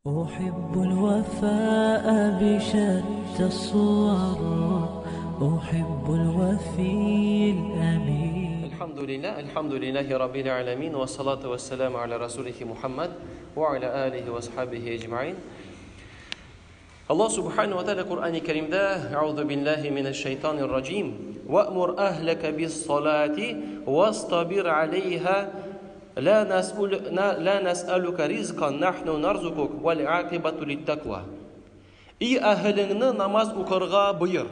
أحب الوفاء بشتى الصور. أحب الوفي الأمين. الحمد لله رب العالمين والصلاة والسلام على رسوله محمد وعلى آله وصحبه أجمعين. الله سبحانه وتعالى القرآن الكريم ده أعوذ بالله من الشيطان الرجيم وأمر أهلك بالصلاة واصطبر عليها لا نسألك رزقا نحن نرزقك والعاقبة للتقوى. И әһелеңне намаз укырга буйыр.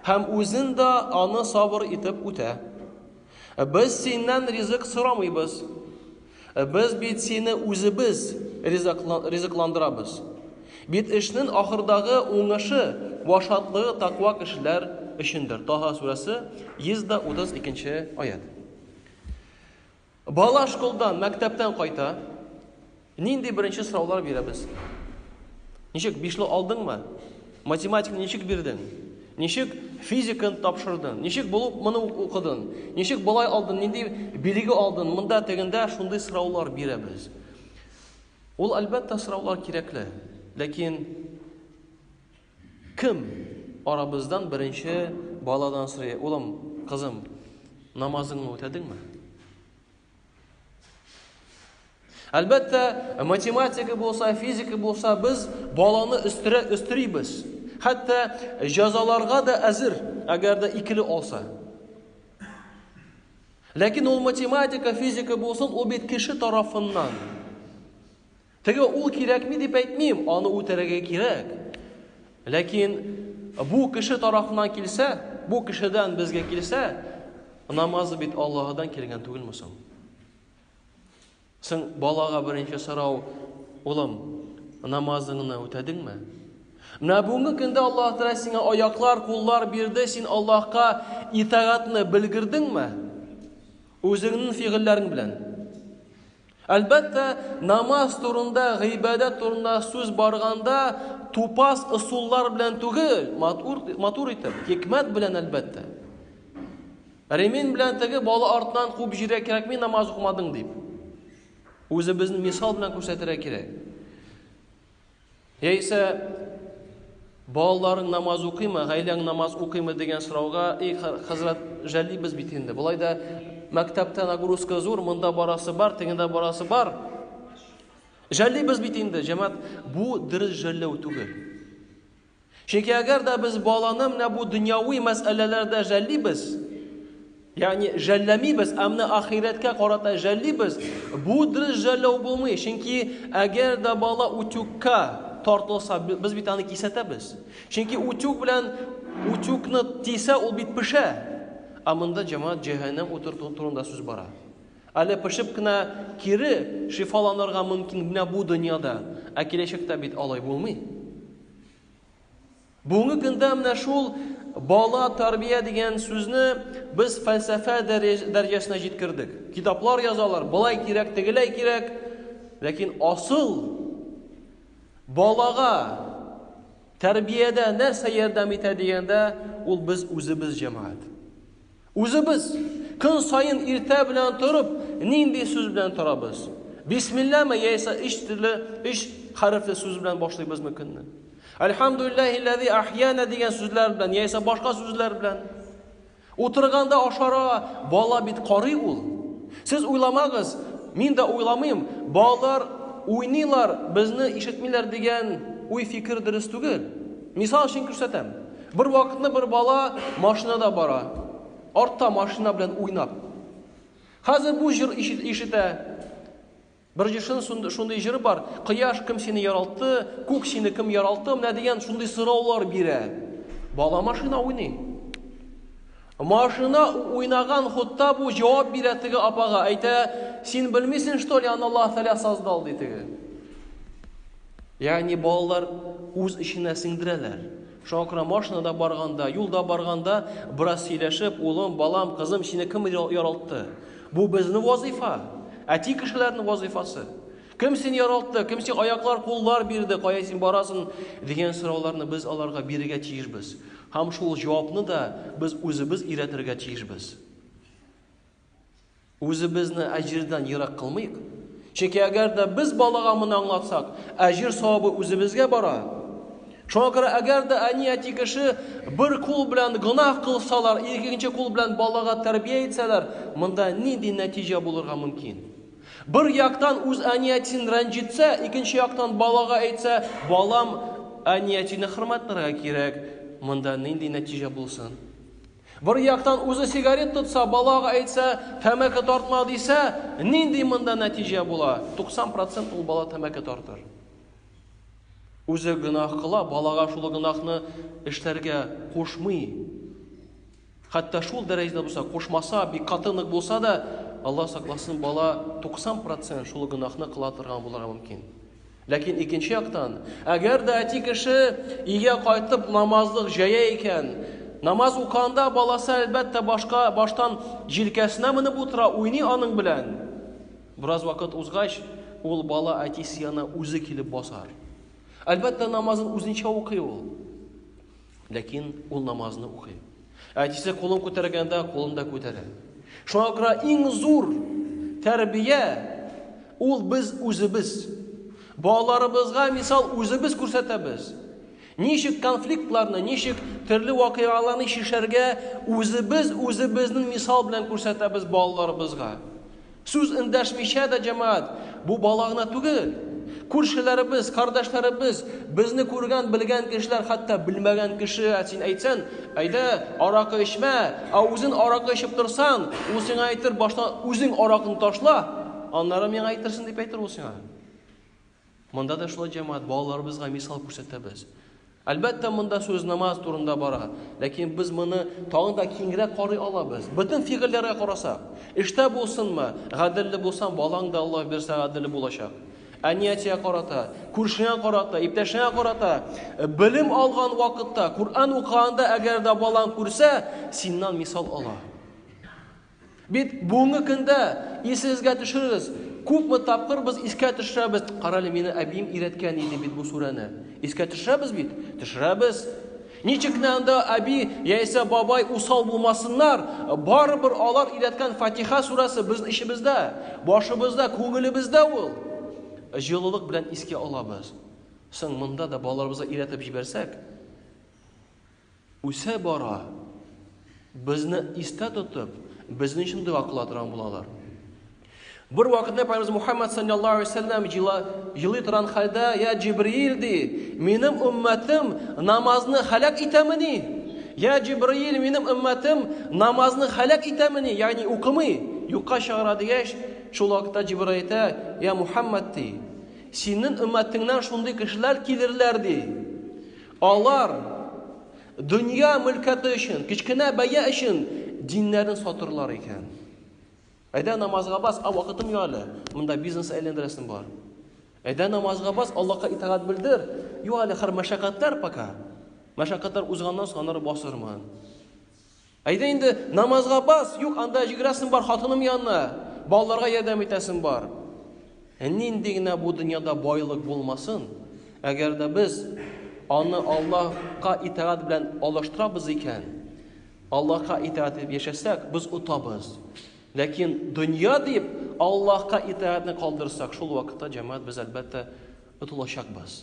Һәм үзең дә аны сабыр итеп үтә. Без синнән ризык сорамыйбыз. Без бит сине үзебез ризыкландырабыз. Бит эшнең ахырдагы уңышы вашатлыгы таква кешеләр өчендер. Таха сурәсе 132 аят. Бала школдан, мәктәптән кайта. Нинди беренче сораулар бирәбез? Ничек бишле алдыңмы? Математиканы ничек бирдең? Ничек физиканы тапшырдың? Ничек булып моны укыдың? Ничек болай алдың? Нинди билеге алдың? Монда тегендә шундый сораулар бирәбез. Ул әлбәттә сораулар кирәкле. Ләкин кем арабыздан беренче баладан сорый: "Улым, кызым, намазыңны үтәдеңме?" Әлбәттә, математика булса, физика булса, без баланы өстерибез. Хәтта җәзаларга да әзер, әгәр дә икеле алса. Ләкин ул математика, физика булсын, ул бит кеше тарафыннан. Теге ул кирәкми дип әйтмим, аны үтәргә кирәк. Ләкин бу кеше тарафыннан килсә, бу кешедән безгә килсә, намазы бит Аллаһыдан килгән түгелме соң? Сен балага беренче сорау: "Улым, намазыңны үтәдеңме?" Менә бүгенге көндә Аллаһ Тәгалә сиңа аяклар, куллар бирде, син Аллаһка итаатны белгердеңме? Үзеңнең фигыльләрең белән. Әлбәттә, намаз турында, гыйбадат турында сүз барганда, тупас ысуллар белән түгел, матур итеп, хикмәт белән әлбәттә. Ремин белән теге бала артынан куып җиргә кирәкми, намаз укымадың дип. Үзебезнең мисал белән күрсәтергә кирәк. Яисә балаларың намаз укыймы, гаиләң намаз укыймы дигән сорауга, хәзрәт, җәлибез бит инде. Болай да мәктәптә нагрузка зур, монда барасы бар, тегендә барасы бар. Җәлибез бит инде, җәмәт, бу дөрес җәлләү түгел. Чөнки әгәр дә без баланы менә бу дөньяви мәсьәләләрдә җәлибез, ягъни җәлләмибез, әмма ахиреткә карата җәллибез, бу дөрес җәлләү булмый. Чөнки әгәр дә бала утюгка тартылса, без бит аны кисәтәбез. Чөнки утюг белән утюгны тисә, ул бит пешә. Ә монда җәмәгать җәһәннәм утырту турында сүз бара. Әле пешеп кенә кире шифаланырга мөмкин менә бу дөньяда, ә киләчәктә бит алай булмый. Бүгенге көндә менә шул бала тәрбия дигән сүзне без фәлсәфә дәрәҗәсенә җиткердек. Китаплар язалар, болай кирәк, тегеләй кирәк. Ләкин асыл балага тәрбиядә нәрсә ярдәм итә дигәндә, ул без үзебез җәмәгать. Үзебез көн сайын иртә белән торып, нинди сүз белән торабыз? Бисмиллаһ яисә иш хәрефле сүз белән башлыйбызмы көнне? Әлхәмдүлиллаһи ахьяна дигән сүзләр белән, яисә башка сүзләр белән. Утырганда ашара, бала бит карый ул. Сез уйламагыз, мин дә уйламыйм, балалар уйныйлар, безне ишетмиләр дигән уй фикер дөрес түгел. Мисал өчен күрсәтәм. Бер вакытны бер бала машинада бара. Артта машина белән уйнап. Хәзер бу җыр ишетә. Бер җыршын шундый җыры бар: "Кояш кем сине яралты, күк сине кем яралты?" Менә дигән шундый сораулар бирә. Бала машина уйный. Машина уйнаган хутта бу җавап бирә теге апага, әйтә: "Син белмисең, что ли, Аллаһ Тәгалә создал" ди теге. Ягъни балалар үз ишенә сиңдерәләр. Шуңа машинада барганда, юлда барганда бераз сөйләшеп: "Улым, балам, кызым, сине кем яралты?" Бу безнең вазифа. Әти кешеләрнең вазифасы. Кем син яралты, кем син аяклар, куллар бирде, кая син барасың дигән сорауларны без аларга бирергә тиешбез. Һәм шул җавапны да без үзебез өйрәтергә тиешбез. Үзебезне әҗирдән ерак кылмыйк. Чөнки әгәр дә без балага моны аңлатсак, әҗир савабы үзебезгә бара. Шуңа күрә әгәр дә әни-әти кеше бер кул белән гынах кылсалар, икенче кул белән балага тәрбия итсәләр, монда нинди нәтиҗә булырга мөмкин? Бер яктан үз әни-әтисен рәнҗетсә, икенче яктан балага әйтсә, балам әни-әтине хөрмәтләргә кирәк, монда нинди нәтиҗә булсын? Бер яктан үзе сигарет тотса, балага әйтсә, тәмәке тартма дисә, нинди монда нәтиҗә була? 90% ул бала тәмәке тартыр. Үзе гынах кыла, балага шул гынахны эшләргә кушмый. Хәтта шул дәрәҗәдә булса, кушмаса, бик катынык булса да, Аллаһ сакласын, бала 90% шул гынахны кыла торган булырга мөмкин. Ләкин икенче яктан, әгәр дә әти кеше өйгә кайтып намазлык җая икән, намаз уканда баласы әлбәттә баштан җилкәсенә менеп утыра, уйный аның белән. Бераз вакыт узгач, ул бала әтисе янына үзе килеп басар. Әлбәттә намазын үзенчә укый ул. Ләкин ул намазны укый. Әтисе кулын күтәргәндә, кулын да күтәрә. Шуңа күрә иң зур тәрбия ул без үзебез. Балаларыбызга мисал үзебез күрсәтәбез. Ничек конфликтларны, ничек төрле вакыйгаларны шишәргә үзебезнең мисал белән күрсәтәбез балаларыбызга. Сүз эндәшмичә дә җәмәгать, бу балагына түгел. Күршеләребез, кардәшләребез, безне күргән, белгән кешеләр, хәтта белмәгән кеше, син әйтсән, әйдә, аракы эчмә, үзең аракы эчеп торсаң, ул сиңа әйтер, баштан үзең аракыны ташла, аннары миңа әйтерсең дип әйтер ул сиңа. Монда да шулай җәмәгать, балаларыбызга мисал күрсәтәбез. Әлбәттә, монда сүз намаз турында бара, ләкин без моны тагын да киңрәк карый алабыз. Бөтен фигыльләргә карасак, эштә булсынмы, гаделле булсаң, балаң да Аллаһ бирсә гаделле булачак. Әниятия карата, күршеңә карата, иптәшеңә карата, белем алган вакытта, Кур'ан укыганда әгәр дә балаң күрсә, синнан мисал ала. Бит бүгенге көндә исегезгә төшерегез, күпме тапкыр без искә төшерәбез. Карале, мине әбием өйрәткән иде бит бу сүрәне. Искә төшерәбез бит? Төшерәбез. Ничекне анда әби яисә бабай усал булмасыннар, барыбер алар өйрәткән Фатиха сүрәсе безнең ишебездә, башыбызда, күңелебездә ул. Җылылык белән искә алабыз. Соң монда да балаларыбызга өйрәтеп җибәрсәк, үсә бара, безне истә тотып, безнең өчен дуа кыла торган булалар. Бер вакытта Пәйгамбер Мухаммад саллаллаһу алейһи ва саллям җылый торган хәлдә, я Җибрил ди, минем умматым намазны халак итәмени? Я Җибрил, минем умматым намазны халак итәмени? Ягъни укымый, юкка чыгара дигәч, шул вакытта Җибрил әйтә, я Мухаммад ди, синең умматыңнан шундый кешеләр килерләр ди. Алар дөнья мөлкәте өчен, кичкенә бәя өчен диннәрен сатырлар икән. Әйдә намазга бас, вакытым юк әле. Монда бизнес әйләндерәсем бар. Әйдә намазга бас, Аллаһка итаат белдер. Юк әле хәр мәшәкатьләр пока. Мәшәкатьләр узганнан соң аннары басырмын. Әйдә инде намазга бас, юк анда җигрәсем бар хатыным янына. Балаларга ярдәм итәсем бар. Нинди генә бу дөньяда байлык булмасын, әгәр дә без аны Аллаһка итаат белән алыштырабыз икән, Аллаһка итаат итеп яшәсәк, без утабыз. Ләкин дөнья дип Аллаһка итаатны калдырсак, шул вакытта җәмәгать без әлбәттә утылачакбыз.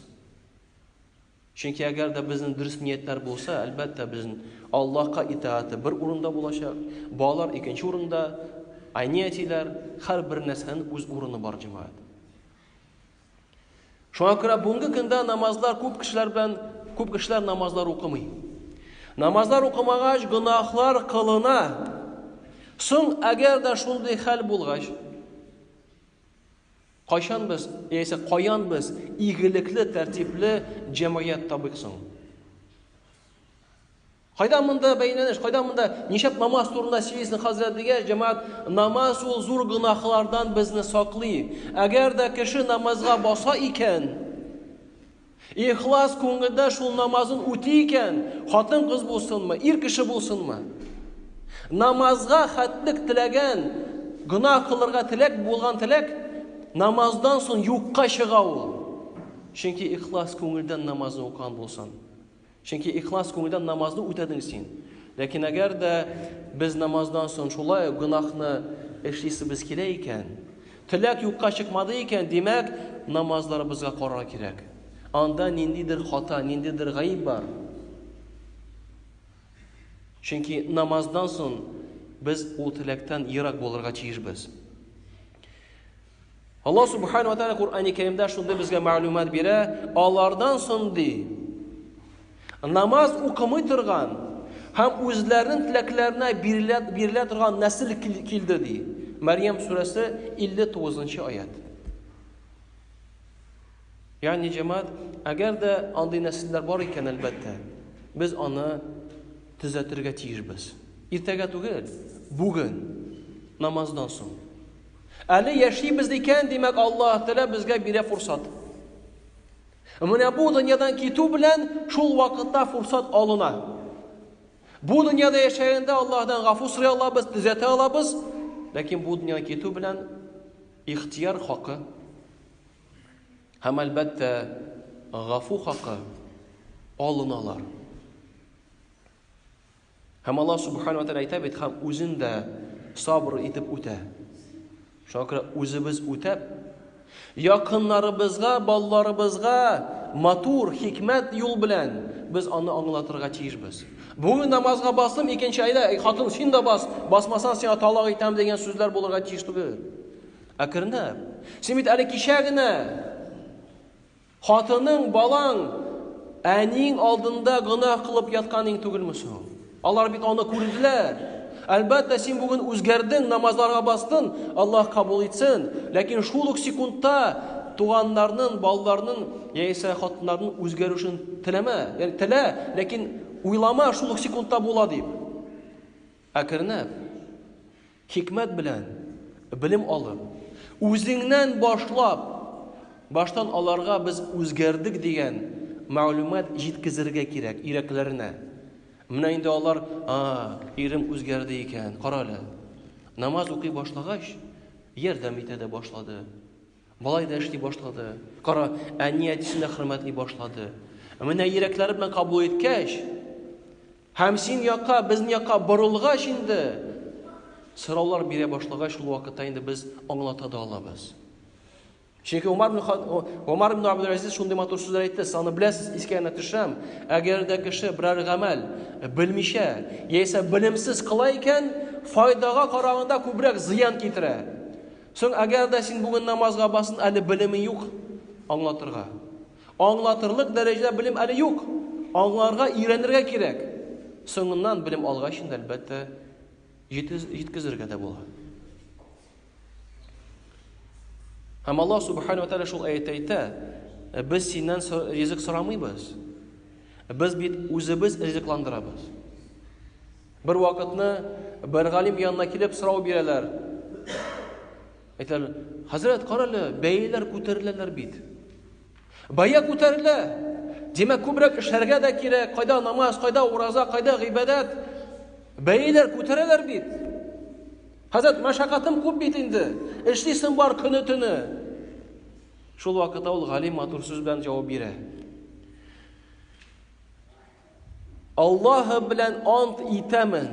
Чөнки әгәр дә безнең дөрес ниятләр булса, әлбәттә безнең Аллаһка итааты бер урында булачак, балалар икенче урында, әниятиләр һәр бер нәрсәнең үз урыны бар җәмәгать. Шуңа күрә бүгенге көндә намазлар күп кешеләр намазлар укымый. Намазлар укымагач гынахлар кылына. Соң әгәр дә шундый хәл булгач, каян без игелекле, тәртипле җәмгыять табыйк соң? Кайда монда бәйләнеш, кайда монда ничек намаз турында сөйлисең хәзрәт дигәч, җәмәгать, намаз ул зур гынахлардан безне саклый. Әгәр дә кеше намазга баса икән, ихлас күңелдә шул намазын үти икән, хатын кыз булсынмы, ир кеше булсынмы, намазга хәтлек теләгән, гынах кылырга теләк булган теләк, намаздан соң юкка чыга ул. Чөнки ихлас күңелдән намазны укыган булсын. Чөнки ихлас күңелдән намазны үтәдең син. Ләкин әгәр дә без намаздан соң шулай гынахны эшлисебез килә икән, Tilak юкка чыкмады икән, димәк, намазларыбызга карарга кирәк. Анда ниндидер хата, ниндидер гаиб бар. Чөнки намаздан соң без ул теләктән ерак булырга тиешбез. Аллаһ субханаһу ва тааля Куръан-ы Кәримдә шундый безгә мәгълүмат бирә, алардан соң ди, намаз укымый торган һәм үзләренең теләкләренә бирелә торган нәсел килде ди. Мәрьям сүрәсе 59-нчы аят. Ягъни җәмәгать, әгәр дә андый нәселләр бар икән, әлбәттә, без аны төзәтергә тиешбез. Иртәгә түгел, бүген, намаздан соң. Әле яшибез икән, димәк, Аллаһ Тәгалә безгә бирә фурсат. Менә бу дөньядан китү белән шул вакытта фурсат алына. Бу дөньяда яшәгәндә Аллаһдан гафу сорый алабыз, төзәтә алабыз, ләкин бу дөньядан китү белән ихтияр хакы һәм әлбәттә гафу хакы алыналар. Һәм Аллаһ субханаһу ва тааля әйтә бит, һәм үзен дә сабыр итеп үтә. Шуңа күрә үзебез үтәп, якыннарыбызга, балаларыбызга матур, хикмәт юл белән без аны аңлатырга тиешбез. Бүген намазга басым, икенче айда, хатын син дә басмасаң сиңа талак итәм дигән сүзләр булырга тиеш түгел. Әкренләп. Син бит әле кичә генә хатының, балаң, әниң алдында гынах кылып ятканың түгелме соң? Алар бит аны күрделәр. Әлбәттә, син бүген үзгәрдең, намазларга бастың, Аллаһ кабул итсен. Ләкин шул ук секундта туганнарның, балаларның, яисә хатыннарның үзгәрүшен теләмә. Ягъни телә, ләкин уйлама шул ук секундта була дип. Әкренләп, хикмәт белән, белем алып, үзеңнән башлап, баштан аларга без үзгәрдек дигән мәгълүмат җиткезергә кирәк ирәкләренә. Менә инде алар, ирем үзгәрде икән, каралы. Намаз укый башлагач, ярдәм итә дә башлады. Балай да эшли башлады. Кара, әни әтисенә хөрмәтли башлады. Менә йөрәкләре белән кабул иткәч, һәм син якка, безнең якка борылгач инде, сораулар бирә башлагач, шул вакытта инде без аңлата да алабыз. Чөнки Умар ибн Абдул-Азиз шундый матур сүзләр әйтте, аны беләсез, искәне төшәм. Әгәр дә кеше берәр гамәл белмичә, яисә белемсез кыла икән, файдага караганда күбрәк зыян китерә. Соң әгәр дә син бүген намазга басын, әле белеме юк аңлатырга. Аңлатырлык дәрәҗәдә белем әле юк. Аңларга, өйрәнергә кирәк. Соңыннан белем алгач инде әлбәттә җиткезергә дә була. Һәм Аллаһ субханаһу ва тааля шул аятта әйтә, без синнән ризык сорамыйбыз. Без бит үзебез ризыкландырабыз. Бер вакытны бер галим янына килеп сорау бирәләр. Әйтәләр, хәзрәт, каралы, бәяләр күтәреләләр бит. Бая күтәрелә. Димәк, күбрәк эшләргә дә кирәк. Кайда намаз, кайда ураза, кайда гыйбадат. Бәяләр күтәрәләр бит. Хәзрәт, мәшәкатым күп бит инде. Эшлисең бар көне-төне. Шул вакытта ул галим матур сүз белән җавап бирә. Аллаһ белән ант итәмен.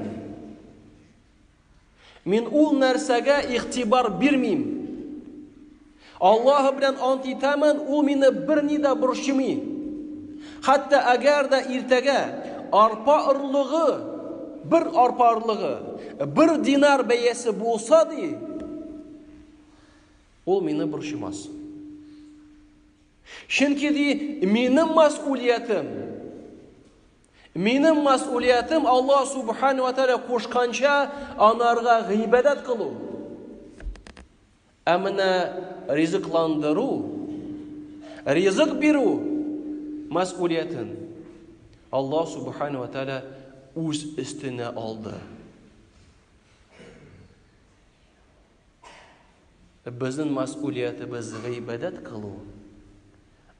Мин ул нәрсәгә игътибар бирмим. Аллаһ белән ант итәмен, ул мине берни дә борчымый. Хәтта әгәр дә иртәгә арпа ырлыгы, bir arpa ырлыгы, bir динар бәясе булса ди, ул мине борчымас. Чөнки ди, минем мәс'улиятым Аллаһ субханаһу ва тааля кушканча анарга гыйбадат кылу. Ә менә ризыкландыру, ризык бирү мәс'улиятын Аллаһ субханаһу ва тааля үз өстенә алды. Безнең мәс'улиятыбыз гыйбадат кылу,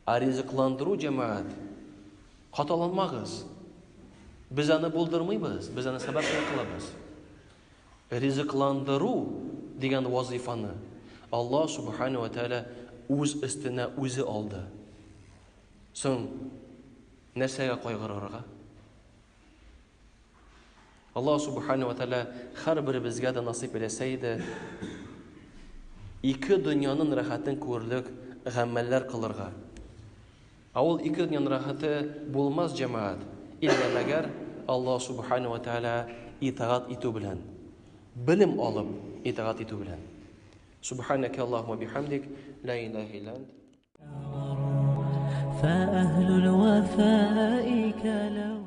ризыкландыру җәмәгать. Хаталанмагыз. Без аны булдырмыйбыз, без аны сәбәп кылабыз. Ризыкландыру дигән вазифаны Аллаһ субханаһу ва тааля үз өстенә үзе алды. Соң нәрсәгә кайгырырга? Аллаһ субханаһу ва тааля һәр беребезгә дә насип итсә иде, Ике дөньяның рәхәтен күрлек гамәлләр кылырга. Ул ике дөньяның рәхәте булмас җәмәгать. Иллә мәгәр Аллаһ субханаһу ва тааля итаат итү белән, белем алып итаат итү белән. Субханака Аллаһумма бихамдик, ла илаха илля ант. فأهل الوفاء كلو